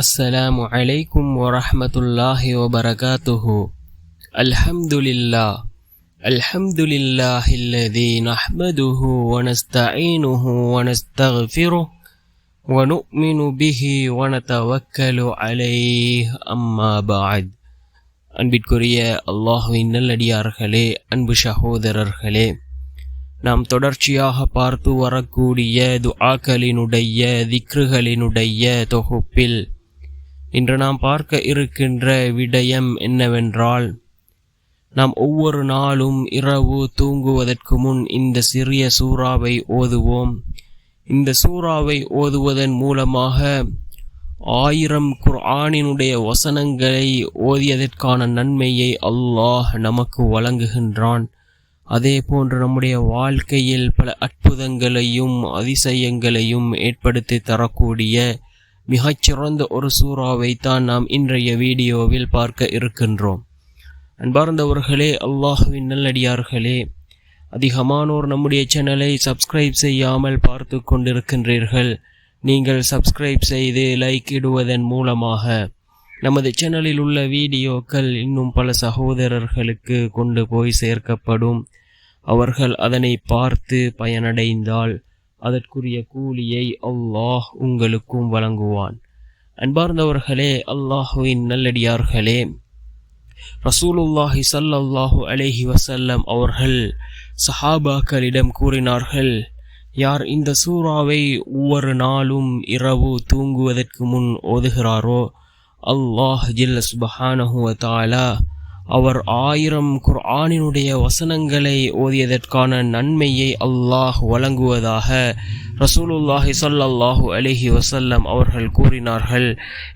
السلام عليكم ورحمة الله وبركاته. الحمد لله الذي نحمده ونستعينه ونستغفره ونؤمن به ونتوكل عليه أما بعد. அன்பிற்குரிய அல்லாஹ்வின் நல்லடியார்களே, அன்பு சகோதரர்களே, நாம் தொடர்ச்சியாக பார்த்து வரக்கூடிய துஆக்களினுடைய திக்ருகளினுடைய தொகுப்பில் இன்று நாம் பார்க்க இருக்கின்ற விடயம் என்னவென்றால், நாம் ஒவ்வொரு நாளும் இரவு தூங்குவதற்கு முன் இந்த சிறிய சூறாவை ஓதுவோம். இந்த சூறாவை ஓதுவதன் மூலமாக 1000 குர்ஆனினுடைய வசனங்களை ஓதியதற்கான நன்மையை அல்லாஹ் நமக்கு வழங்குகின்றான். அதே போன்று நம்முடைய வாழ்க்கையில் பல அற்புதங்களையும் அதிசயங்களையும் ஏற்படுத்தி தரக்கூடிய மிகச்சிறந்த ஒரு சூறாவை தான் நாம் இன்றைய வீடியோவில் பார்க்க இருக்கின்றோம். அன்பார்ந்தவர்களே, அல்லாஹ்வின் நல்லடியார்களே, அதிகமானோர் நம்முடைய சேனலை சப்ஸ்கிரைப் செய்யாமல் பார்த்து கொண்டிருக்கின்றீர்கள். நீங்கள் சப்ஸ்கிரைப் செய்து லைக் இடுவதன் மூலமாக நமது சேனலில் உள்ள வீடியோக்கள் இன்னும் பல சகோதரர்களுக்கு கொண்டு போய் சேர்க்கப்படும். அவர்கள் அதனை பார்த்து பயனடைந்தால் அதற்குரிய கூலியை அல்லாஹ் உங்களுக்கும் வழங்குவான். அன்பார்ந்தவர்களே, அல்லாஹுவின் நல்லடியார்களே, ரசூலுல்லாஹி ஸல்லல்லாஹு அலைஹி வஸல்லம் அவர்கள் சஹாபாக்களிடம் கூறினார்கள், யார் இந்த சூறாவை ஒவ்வொரு நாளும் இரவு தூங்குவதற்கு முன் ஓதுகிறாரோ, அல்லாஹ் ஜல்ல சுப்ஹானஹு வ தஆலா அவர் 1000 குர்ஆனினுடைய வசனங்களை ஓதியதற்கான நன்மையை அல்லாஹ் வழங்குவதாக ரசூலுல்லாஹி ஸல்லல்லாஹு அலைஹி வஸல்லம் அவர்கள் கூறினார்கள்.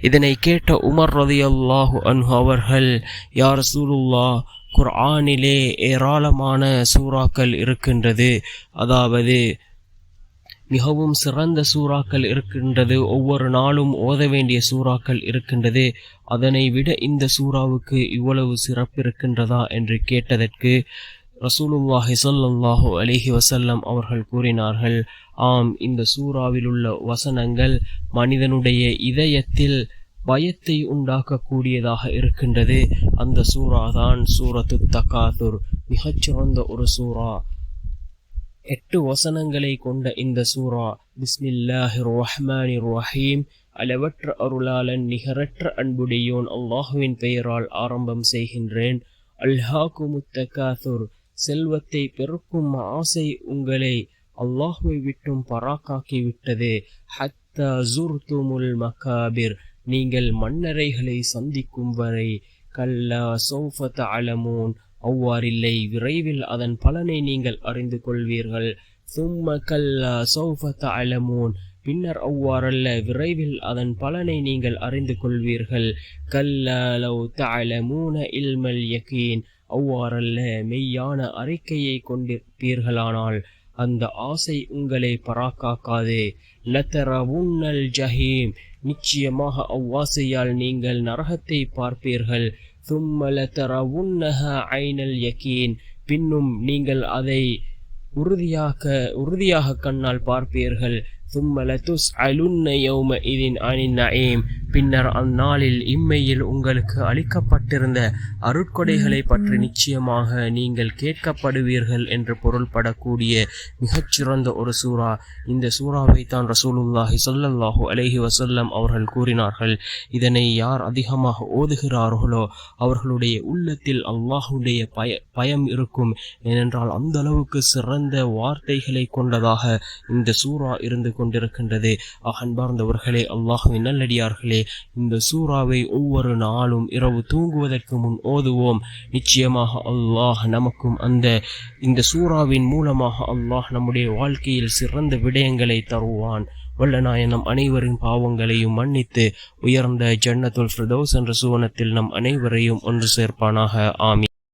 இதனை கேட்ட உமர் ரலியல்லாஹு அன்ஹு அவர்கள், யா ரசூலுல்லாஹ், குர்ஆனிலே ஏராளமான சூறாக்கள் இருக்கின்றது, அதாவது மிகவும் சிறந்த சூறாக்கள் இருக்கின்றது, ஒவ்வொரு நாளும் ஓத வேண்டிய சூறாக்கள் இருக்கின்றது, அதனை விட இந்த சூறாவுக்கு இவ்வளவு சிறப்பு இருக்கின்றதா என்று கேட்டதற்கு ரசூலுல்லாஹி ஸல்லல்லாஹு அலைஹி வஸல்லம் அவர்கள் கூறினார்கள், ஆம், இந்த சூறாவில் உள்ள வசனங்கள் மனிதனுடைய இதயத்தில் பயத்தை உண்டாக்கக்கூடியதாக இருக்கின்றது. அந்த சூறா தான் சூரத்து தகாதுர், மிகச்சிறந்த ஒரு சூறா. 8 வசனங்களை கொண்ட இந்த சூரா, பிஸ்மில்லாஹிர் ரஹ்மானிர் ரஹீம், அளவற்ற அருளாளன் நிகரற்ற அன்புடையோன் அல்லாஹுவின் பெயரால் ஆரம்பம் செய்கின்றேன். அல்ஹாகுமுத் தகாதுர், செல்வத்தை பெருக்கும் ஆசை உங்களை அல்லாஹுவை விட்டும் பராக்காக்கி விட்டது. ஹத்தா ஜுர்துமுல் மகாபிர், நீங்கள் மண்ணறைகளை சந்திக்கும் வரை. கல்லா சௌஃப தஅலமூன், அவ்வாறில்லை, விரைவில் அதன் பலனை நீங்கள் அறிந்து கொள்வீர்கள். சும்ம கல்லா சௌஃப தஅலமூன், பின்னர் அவ்வாறல்ல, விரைவில் அதன் பலனை நீங்கள் அறிந்து கொள்வீர்கள். கல்லா லவ் தஅலமூன இல்மல் யகீன், அவ்வாறல்ல, மெய்யான அறிக்கையை கொண்டிருப்பீர்களானால் அந்த ஆசை உங்களை பராக்காக்காது. லதரவுன்னல் ஜஹீம், நிச்சயமாக அவ்வாசையால் நீங்கள் நரகத்தை பார்ப்பீர்கள். ثم لترونها عين اليقين, பின்னும் நீங்கள் அதை உறுதியாக கண்ணால் பார்ப்பீர்கள். ثم لتسألن يومئذ عن النعيم, பின்னர் அந்நாளில் இம்மையில் உங்களுக்கு அளிக்கப்பட்டிருந்த அருட்கொடைகளை பற்றி நிச்சயமாக நீங்கள் கேட்கப்படுவீர்கள் என்று பொருள்படக்கூடிய மிகச்சிறந்த ஒரு சூறா. இந்த சூறாவை தான் ரசூலுல்லாஹி ஸல்லல்லாஹு அலைஹி வஸல்லம் அவர்கள் கூறினார்கள், இதனை யார் அதிகமாக ஓதுகிறார்களோ அவர்களுடைய உள்ளத்தில் அல்லாஹுடைய பயம் இருக்கும். ஏனென்றால் அந்த அளவுக்கு சிறந்த வார்த்தைகளை கொண்டதாக இந்த சூறா இருந்து கொண்டிருக்கின்றது. அன்பார்ந்தவர்களே, அல்லாஹ்வின் நல்லடியார்களே, இந்த சூறாவை ஒவ்வொரு நாளும் இரவு தூங்குவதற்கு முன் ஓதுவோம். நிச்சயமாக அல்லாஹ் நமக்கும் இந்த சூறாவின் மூலமாக அல்லாஹ் நம்முடைய வாழ்க்கையில் சிறந்த விடயங்களை தருவான். வல்லநாயன் நம் அனைவரின் பாவங்களையும் மன்னித்து உயர்ந்த ஜன்னத்துல் ஃபிர்தௌஸ் என்ற சுவனத்தில் நம் அனைவரையும் ஒன்று சேர்ப்பானாக. ஆமீன்.